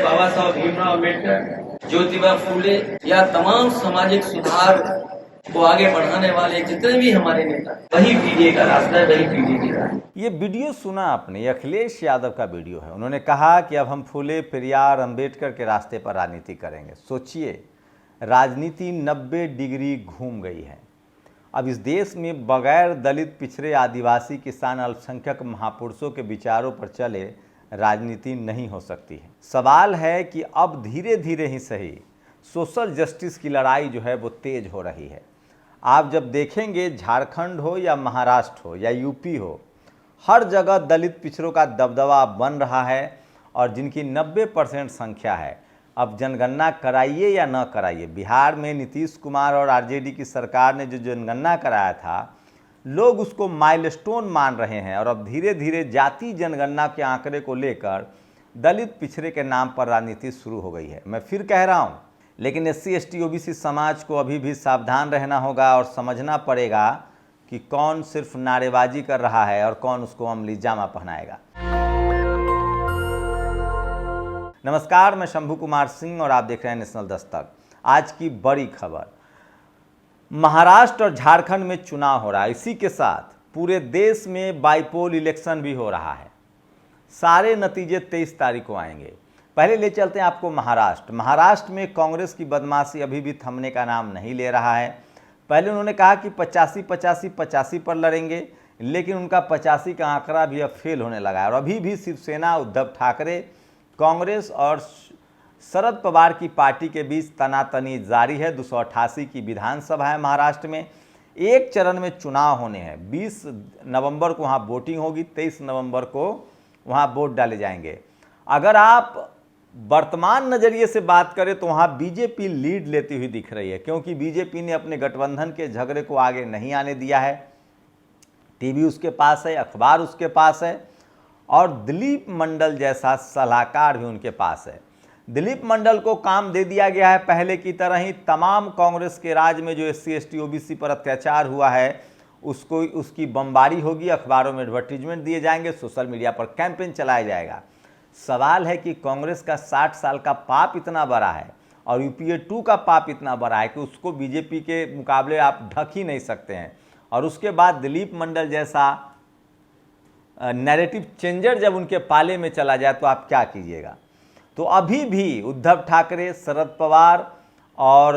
बाबा साहब भीमराव अम्बेडकर, ज्योतिबा फूले या तमाम सामाजिक सुधार को आगे बढ़ाने वाले जितने भी हमारे नेता, वही पीढ़ी का रास्ता है, वही पीढ़ी की राह। ये वीडियो सुना आपने, अखिलेश यादव का वीडियो है। उन्होंने कहा कि अब हम फूले, पेरियार, अंबेडकर के रास्ते पर राजनीति करेंगे। सोचिए, राजनीति 90 डिग्री घूम गई है। अब इस देश में बगैर दलित, पिछड़े, आदिवासी, किसान, अल्पसंख्यक महापुरुषों के विचारों पर चले राजनीति नहीं हो सकती है। सवाल है कि अब धीरे धीरे ही सही सोशल जस्टिस की लड़ाई जो है वो तेज हो रही है। आप जब देखेंगे, झारखंड हो या महाराष्ट्र हो या यूपी हो, हर जगह दलित पिछड़ों का दबदबा बन रहा है। और जिनकी 90% संख्या है, अब जनगणना कराइए या न कराइए, बिहार में नीतीश कुमार और आरजेडी की सरकार ने जो जनगणना कराया था, लोग उसको माइलस्टोन मान रहे हैं। और अब धीरे धीरे जाति जनगणना के आंकड़े को लेकर दलित पिछड़े के नाम पर राजनीति शुरू हो गई है। मैं फिर कह रहा हूँ, लेकिन SC ST OBC समाज को अभी भी सावधान रहना होगा और समझना पड़ेगा कि कौन सिर्फ नारेबाजी कर रहा है और कौन उसको अमली जामा पहनाएगा। नमस्कार, मैं शंभू कुमार सिंह और आप देख रहे हैं नेशनल दस्तक। आज की बड़ी खबर, महाराष्ट्र और झारखंड में चुनाव हो रहा है। इसी के साथ पूरे देश में बाईपोल इलेक्शन भी हो रहा है। सारे नतीजे 23 तारीख को आएंगे। पहले ले चलते हैं आपको महाराष्ट्र। महाराष्ट्र में कांग्रेस की बदमाशी अभी भी थमने का नाम नहीं ले रहा है। पहले उन्होंने कहा कि 85-85-85 पर लड़ेंगे, लेकिन उनका 85 का आंकड़ा भी अब फेल होने लगा है। और अभी भी शिवसेना, उद्धव ठाकरे, कांग्रेस और शरद पवार की पार्टी के बीच तनातनी जारी है। 288 की विधानसभा है महाराष्ट्र में। एक चरण में चुनाव होने हैं। 20 नवंबर को वहाँ वोटिंग होगी, 23 नवंबर को वहाँ वोट डाले जाएंगे। अगर आप वर्तमान नज़रिए से बात करें तो वहाँ बीजेपी लीड लेती हुई दिख रही है, क्योंकि बीजेपी ने अपने गठबंधन के झगड़े को आगे नहीं आने दिया है। टीवी उसके पास है, अखबार उसके पास है और दिलीप मंडल जैसा सलाहकार भी उनके पास है। दिलीप मंडल को काम दे दिया गया है पहले की तरह ही। तमाम कांग्रेस के राज में जो SC ST OBC पर अत्याचार हुआ है उसकी बमबारी होगी, अखबारों में एडवर्टीजमेंट दिए जाएंगे, सोशल मीडिया पर कैंपेन चलाया जाएगा। सवाल है कि कांग्रेस का 60 साल का पाप इतना बड़ा है और UPA 2 का पाप इतना बड़ा है कि उसको बीजेपी के मुकाबले आप ढक ही नहीं सकते हैं। और उसके बाद दिलीप मंडल जैसा नैरेटिव चेंजर जब उनके पाले में चला जाए तो आप क्या कीजिएगा। तो अभी भी उद्धव ठाकरे, शरद पवार और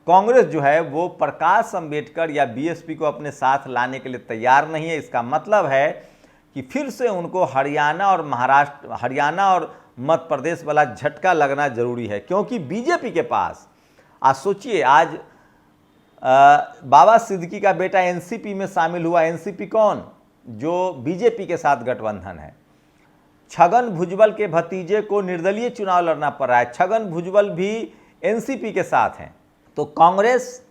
कांग्रेस जो है वो प्रकाश अंबेडकर या BSP को अपने साथ लाने के लिए तैयार नहीं है। इसका मतलब है कि फिर से उनको हरियाणा और महाराष्ट्र, हरियाणा और मध्य प्रदेश वाला झटका लगना जरूरी है, क्योंकि बीजेपी के पास आज सोचिए, आज बाबा सिद्दीकी का बेटा NCP में शामिल हुआ। NCP कौन? जो बीजेपी के साथ गठबंधन है। छगन भुजबल के भतीजे को निर्दलीय चुनाव लड़ना पड़ रहा है। छगन भुजबल भी NCP के साथ हैं। तो कांग्रेस,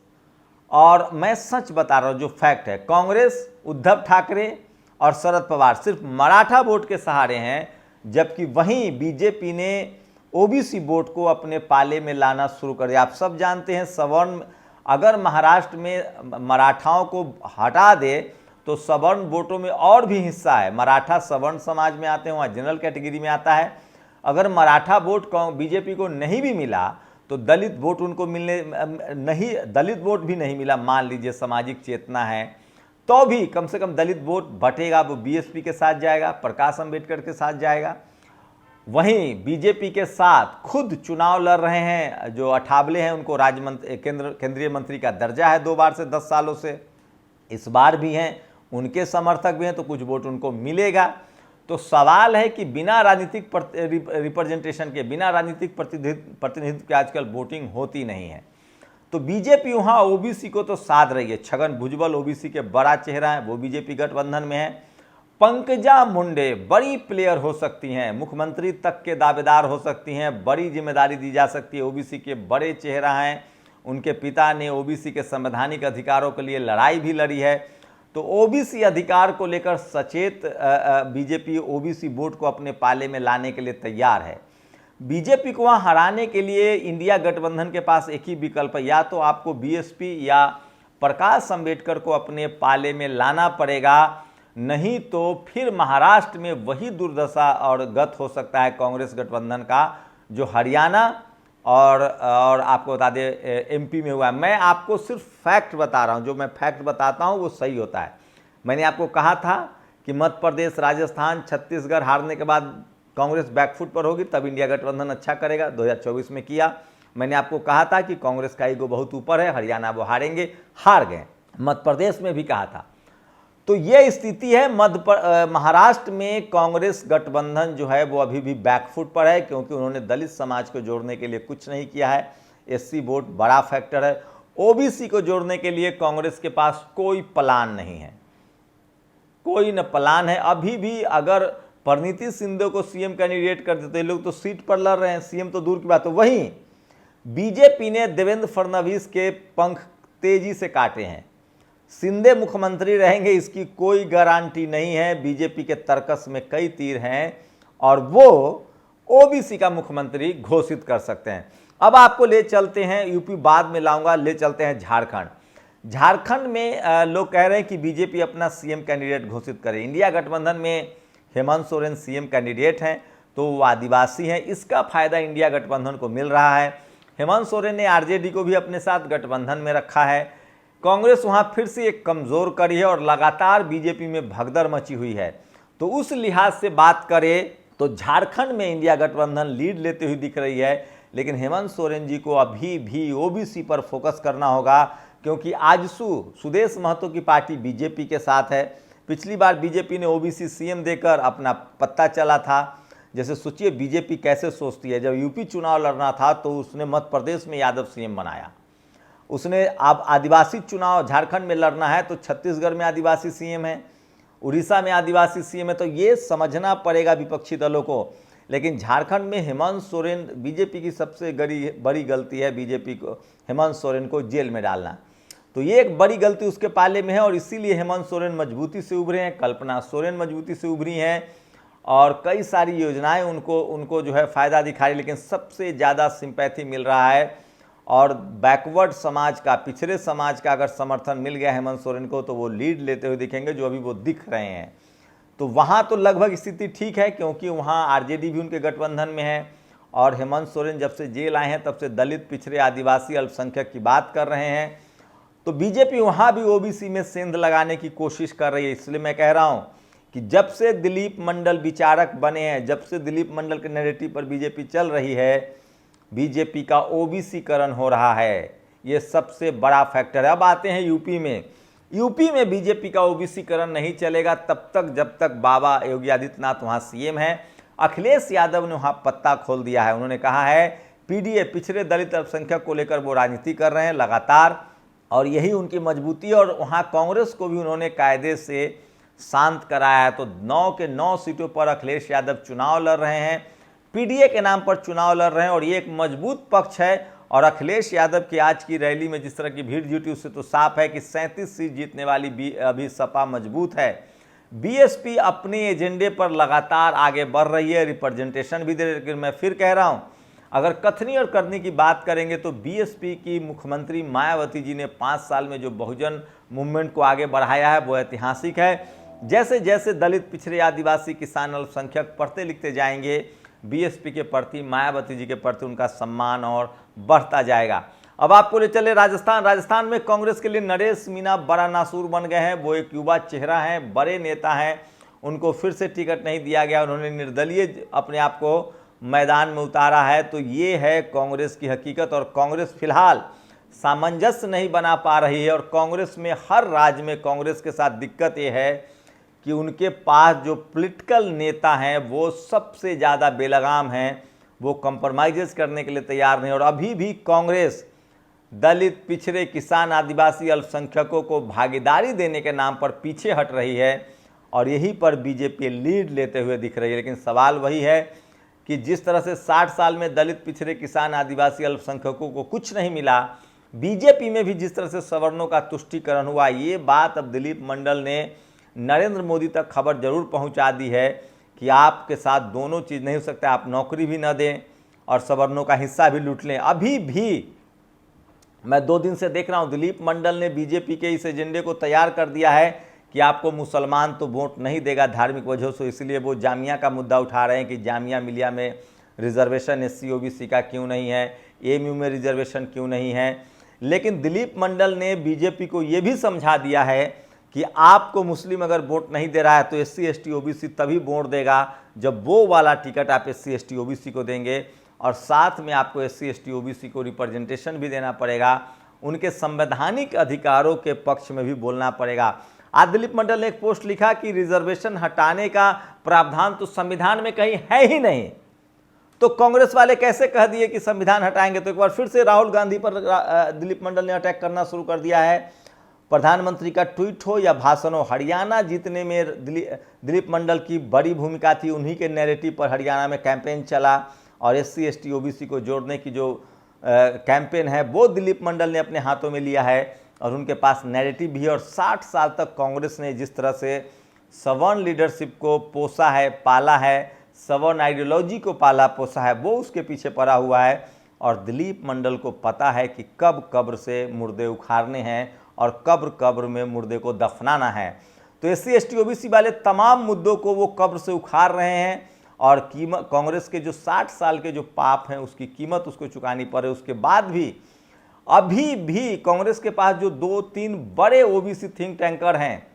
और मैं सच बता रहा हूं जो फैक्ट है, कांग्रेस, उद्धव ठाकरे और शरद पवार सिर्फ मराठा वोट के सहारे हैं, जबकि वहीं बीजेपी ने OBC वोट को अपने पाले में लाना शुरू कर दिया। आप सब जानते हैं, सवर्ण, अगर महाराष्ट्र में मराठाओं को हटा दे तो सवर्ण वोटों में और भी हिस्सा है। मराठा सवर्ण समाज में आते हैं, वहाँ जनरल कैटेगरी में आता है। अगर मराठा वोट बीजेपी को नहीं भी मिला तो दलित वोट उनको मिलने नहीं, दलित वोट भी नहीं मिला, मान लीजिए सामाजिक चेतना है, तो भी कम से कम दलित वोट बटेगा, वो BSP के साथ जाएगा, प्रकाश अंबेडकर के साथ जाएगा। वहीं बीजेपी के साथ खुद चुनाव लड़ रहे हैं जो अठावले हैं, उनको राज्य मंत्री, केंद्रीय मंत्री का दर्जा है 2 बार से 10 सालों से, इस बार भी हैं, उनके समर्थक भी हैं, तो कुछ वोट उनको मिलेगा। तो सवाल है कि बिना राजनीतिक रिप्रेजेंटेशन के, बिना राजनीतिक प्रतिनिधित्व के आजकल वोटिंग होती नहीं है। तो बीजेपी वहाँ OBC को तो साध रही है। छगन भुजबल OBC के बड़ा चेहरा है, वो बीजेपी गठबंधन में है। पंकजा मुंडे बड़ी प्लेयर हो सकती हैं, मुख्यमंत्री तक के दावेदार हो सकती हैं, बड़ी जिम्मेदारी दी जा सकती है। OBC के बड़े चेहरा हैं, उनके पिता ने OBC के संवैधानिक अधिकारों के लिए लड़ाई भी लड़ी है। तो OBC अधिकार को लेकर सचेत बीजेपी OBC वोट को अपने पाले में लाने के लिए तैयार है। बीजेपी को वहाँ हराने के लिए इंडिया गठबंधन के पास एक ही विकल्प है, या तो आपको BSP या प्रकाश अंबेडकर को अपने पाले में लाना पड़ेगा, नहीं तो फिर महाराष्ट्र में वही दुर्दशा और गत हो सकता है कांग्रेस गठबंधन का, जो हरियाणा और आपको बता दें एमपी में हुआ है। मैं आपको सिर्फ फैक्ट बता रहा हूँ, जो मैं फैक्ट बताता हूँ वो सही होता है। मैंने आपको कहा था कि मध्य प्रदेश, राजस्थान, छत्तीसगढ़ हारने के बाद कांग्रेस बैकफुट पर होगी, तब इंडिया गठबंधन अच्छा करेगा। 2024 में किया। मैंने आपको कहा था कि कांग्रेस का ईगो बहुत ऊपर है, हरियाणा वो हारेंगे, हार गए। मध्य प्रदेश में भी कहा था। तो ये स्थिति है। महाराष्ट्र में कांग्रेस गठबंधन जो है वो अभी भी बैकफुट पर है, क्योंकि उन्होंने दलित समाज को जोड़ने के लिए कुछ नहीं किया है। एससी वोट बड़ा फैक्टर है। ओबीसी को जोड़ने के लिए कांग्रेस के पास कोई प्लान नहीं है, कोई न प्लान है। अभी भी अगर परिणीति शिंदे को सीएम कैंडिडेट कर देते, लोग तो सीट पर लड़ रहे हैं, सीएम तो दूर की बात है। वहीं बीजेपी ने देवेंद्र फडणवीस के पंख तेजी से काटे हैं। शिंदे मुख्यमंत्री रहेंगे इसकी कोई गारंटी नहीं है। बीजेपी के तर्कस में कई तीर हैं और वो ओबीसी का मुख्यमंत्री घोषित कर सकते हैं। अब आपको ले चलते हैं, यूपी बाद में लाऊंगा, ले चलते हैं झारखंड। झारखंड में लोग कह रहे हैं कि बीजेपी अपना सीएम कैंडिडेट घोषित करे। इंडिया गठबंधन में हेमंत सोरेन सीएम कैंडिडेट हैं, तो वो आदिवासी हैं। इसका फायदा इंडिया गठबंधन को मिल रहा है। हेमंत सोरेन ने आरजेडी को भी अपने साथ गठबंधन में रखा है। कांग्रेस वहां फिर से एक कमजोर कड़ी है और लगातार बीजेपी में भगदड़ मची हुई है। तो उस लिहाज से बात करें तो झारखंड में इंडिया गठबंधन लीड लेते हुए दिख रही है, लेकिन हेमंत सोरेन जी को अभी भी ओबीसी पर फोकस करना होगा, क्योंकि आजसू सुदेश महतो की पार्टी बीजेपी के साथ है। पिछली बार बीजेपी ने ओबीसी सीएम देकर अपना पत्ता चला था। जैसे सोचिए बीजेपी कैसे सोचती है। जब यूपी चुनाव लड़ना था तो उसने मध्य प्रदेश में यादव सीएम बनाया। उसने अब आदिवासी चुनाव झारखंड में लड़ना है तो छत्तीसगढ़ में आदिवासी सीएम है, उड़ीसा में आदिवासी सीएम है। तो ये समझना पड़ेगा विपक्षी दलों को। लेकिन झारखंड में हेमंत सोरेन, बीजेपी की सबसे बड़ी गलती है बीजेपी को हेमंत सोरेन को जेल में डालना। तो ये एक बड़ी गलती उसके पाले में है और इसीलिए हेमंत सोरेन मजबूती से उभरे हैं, कल्पना सोरेन मजबूती से उभरी हैं और कई सारी योजनाएं उनको जो है फ़ायदा दिखा रही। लेकिन सबसे ज़्यादा सिंपैथी मिल रहा है और बैकवर्ड समाज का, पिछड़े समाज का अगर समर्थन मिल गया हेमंत सोरेन को तो वो लीड लेते हुए दिखेंगे, जो अभी वो दिख रहे हैं। तो वहाँ तो लगभग स्थिति ठीक है, क्योंकि वहाँ आरजेडी भी उनके गठबंधन में है और हेमंत सोरेन जब से जेल आए हैं तब से दलित, पिछड़े, आदिवासी, अल्पसंख्यक की बात कर रहे हैं। तो बीजेपी वहाँ भी ओबीसी में सेंध लगाने की कोशिश कर रही है। इसलिए मैं कह रहा हूँ कि जब से दिलीप मंडल विचारक बने हैं, जब से दिलीप मंडल के नैरेटिव पर बीजेपी चल रही है, बीजेपी का ओबीसीकरण हो रहा है। ये सबसे बड़ा फैक्टर है। अब आते हैं यूपी में। यूपी में बीजेपी का ओबीसीकरण नहीं चलेगा तब तक जब तक बाबा योगी आदित्यनाथ वहाँ सीएम हैं। अखिलेश यादव ने वहाँ पत्ता खोल दिया है। उन्होंने कहा है पीडीए, पिछड़े दलित अल्पसंख्यक को लेकर वो राजनीति कर रहे हैं लगातार और यही उनकी मजबूती है। और वहाँ कांग्रेस को भी उन्होंने कायदे से शांत कराया है। तो 9 के 9 सीटों पर अखिलेश यादव चुनाव लड़ रहे हैं, पीडीए के नाम पर चुनाव लड़ रहे हैं और ये एक मजबूत पक्ष है। और अखिलेश यादव की आज की रैली में जिस तरह की भीड़ जुटी उससे तो साफ है कि 37 सीट जीतने वाली अभी सपा मजबूत है। बीएसपी अपने एजेंडे पर लगातार आगे बढ़ रही है, रिप्रेजेंटेशन भी दे रही है। लेकिन मैं फिर कह रहा हूँ, अगर कथनी और करनी की बात करेंगे तो बीएसपी की मुख्यमंत्री मायावती जी ने 5 साल में जो बहुजन मूवमेंट को आगे बढ़ाया है वो ऐतिहासिक है। जैसे जैसे दलित, पिछड़े, आदिवासी, किसान, अल्पसंख्यक पढ़ते लिखते जाएंगे, बीएसपी के प्रति, मायावती जी के प्रति उनका सम्मान और बढ़ता जाएगा। अब आपको ले चले राजस्थान। राजस्थान में कांग्रेस के लिए नरेश मीणा बड़ा नासूर बन गए हैं। वो एक युवा चेहरा हैं, बड़े नेता हैं, उनको फिर से टिकट नहीं दिया गया। उन्होंने निर्दलीय अपने आप को मैदान में उतारा है। तो ये है कांग्रेस की हकीकत। और कांग्रेस फिलहाल सामंजस्य नहीं बना पा रही है। और कांग्रेस में हर राज्य में कांग्रेस के साथ दिक्कत ये है कि उनके पास जो पॉलिटिकल नेता हैं वो सबसे ज़्यादा बेलगाम हैं, वो कंप्रोमाइज़ करने के लिए तैयार नहीं। और अभी भी कांग्रेस दलित, पिछड़े, किसान, आदिवासी, अल्पसंख्यकों को भागीदारी देने के नाम पर पीछे हट रही है और यहीं पर बीजेपी लीड लेते हुए दिख रही है। लेकिन सवाल वही है कि जिस तरह से 60 साल में दलित, पिछड़े, किसान, आदिवासी, अल्पसंख्यकों को कुछ नहीं मिला, बीजेपी में भी जिस तरह से सवर्णों का तुष्टीकरण हुआ, ये बात अब दिलीप मंडल ने नरेंद्र मोदी तक खबर जरूर पहुंचा दी है कि आपके साथ दोनों चीज़ नहीं हो सकता, आप नौकरी भी न दें और सवर्णों का हिस्सा भी लूट लें। अभी भी मैं 2 दिन से देख रहा हूं दिलीप मंडल ने बीजेपी के इस एजेंडे को तैयार कर दिया है कि आपको मुसलमान तो वोट नहीं देगा धार्मिक वजहों से, इसलिए वो जामिया का मुद्दा उठा रहे हैं कि जामिया मिलिया में रिजर्वेशन SC OBC का क्यों नहीं है, AMU में रिजर्वेशन क्यों नहीं है। लेकिन दिलीप मंडल ने बीजेपी को ये भी समझा दिया है कि आपको मुस्लिम अगर वोट नहीं दे रहा है तो SC ST OBC तभी वोट देगा जब वो वाला टिकट आप SC ST OBC को देंगे, और साथ में आपको SC ST OBC को रिप्रेजेंटेशन भी देना पड़ेगा, उनके संवैधानिक अधिकारों के पक्ष में भी बोलना पड़ेगा। आज दिलीप मंडल ने एक पोस्ट लिखा कि रिजर्वेशन हटाने का प्रावधान तो संविधान में कहीं है ही नहीं, तो कांग्रेस वाले कैसे कह दिए कि संविधान हटाएंगे। तो एक बार फिर से राहुल गांधी पर दिलीप मंडल ने अटैक करना शुरू कर दिया है। प्रधानमंत्री का ट्वीट हो या भाषण हो, हरियाणा जीतने में दिलीप मंडल की बड़ी भूमिका थी। उन्हीं के नैरेटिव पर हरियाणा में कैंपेन चला और SC ST OBC को जोड़ने की जो कैंपेन है वो दिलीप मंडल ने अपने हाथों में लिया है और उनके पास नैरेटिव भी है। और 60 साल तक कांग्रेस ने जिस तरह से सवर्ण लीडरशिप को पोसा है, पाला है, सवर्ण आइडियोलॉजी को पाला पोसा है, वो उसके पीछे पड़ा हुआ है। और दिलीप मंडल को पता है कि कब कब्र से मुर्दे उखाड़ने हैं और कब्र कब्र में मुर्दे को दफनाना है। तो SC ST OBC वाले तमाम मुद्दों को वो कब्र से उखाड़ रहे हैं और कीमत कांग्रेस के जो 60 साल के जो पाप हैं उसकी कीमत उसको चुकानी पड़े। उसके बाद भी अभी भी कांग्रेस के पास जो 2-3 बड़े OBC थिंक टैंकर हैं,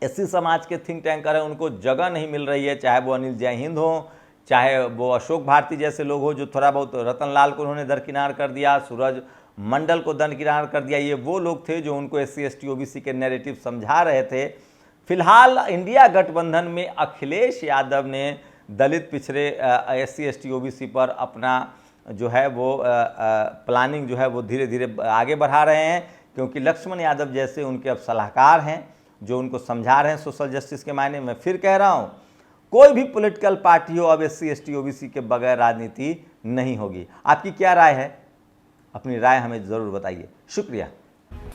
SC समाज के थिंक टैंकर हैं, उनको जगह नहीं मिल रही है। चाहे वो अनिल जय हिंद हो, चाहे वो अशोक भारती जैसे लोग हो जो थोड़ा बहुत, रतन लाल को उन्होंने दरकिनार कर दिया, सूरज मंडल को दरकिनार कर दिया, ये वो लोग थे जो उनको SC ST OBC के नैरेटिव समझा रहे थे। फिलहाल इंडिया गठबंधन में अखिलेश यादव ने दलित पिछड़े SC ST OBC पर अपना जो है वो प्लानिंग जो है वो धीरे धीरे आगे बढ़ा रहे हैं, क्योंकि लक्ष्मण यादव जैसे उनके अब सलाहकार हैं जो उनको समझा रहे हैं सोशल जस्टिस के मायने में। फिर कह रहा हूँ, कोई भी पॉलिटिकल पार्टी हो अब SC ST OBC के बगैर राजनीति नहीं होगी। आपकी क्या राय है? अपनी राय हमें ज़रूर बताइए। शुक्रिया।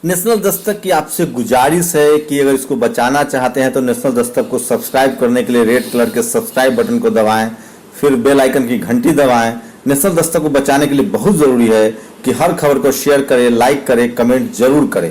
नेशनल दस्तक की आपसे गुजारिश है कि अगर इसको बचाना चाहते हैं तो नेशनल दस्तक को सब्सक्राइब करने के लिए रेड कलर के सब्सक्राइब बटन को दबाएं, फिर बेल आइकन की घंटी दबाएं। नेशनल दस्तक को बचाने के लिए बहुत जरूरी है कि हर खबर को शेयर करें, लाइक करें, कमेंट जरूर करें।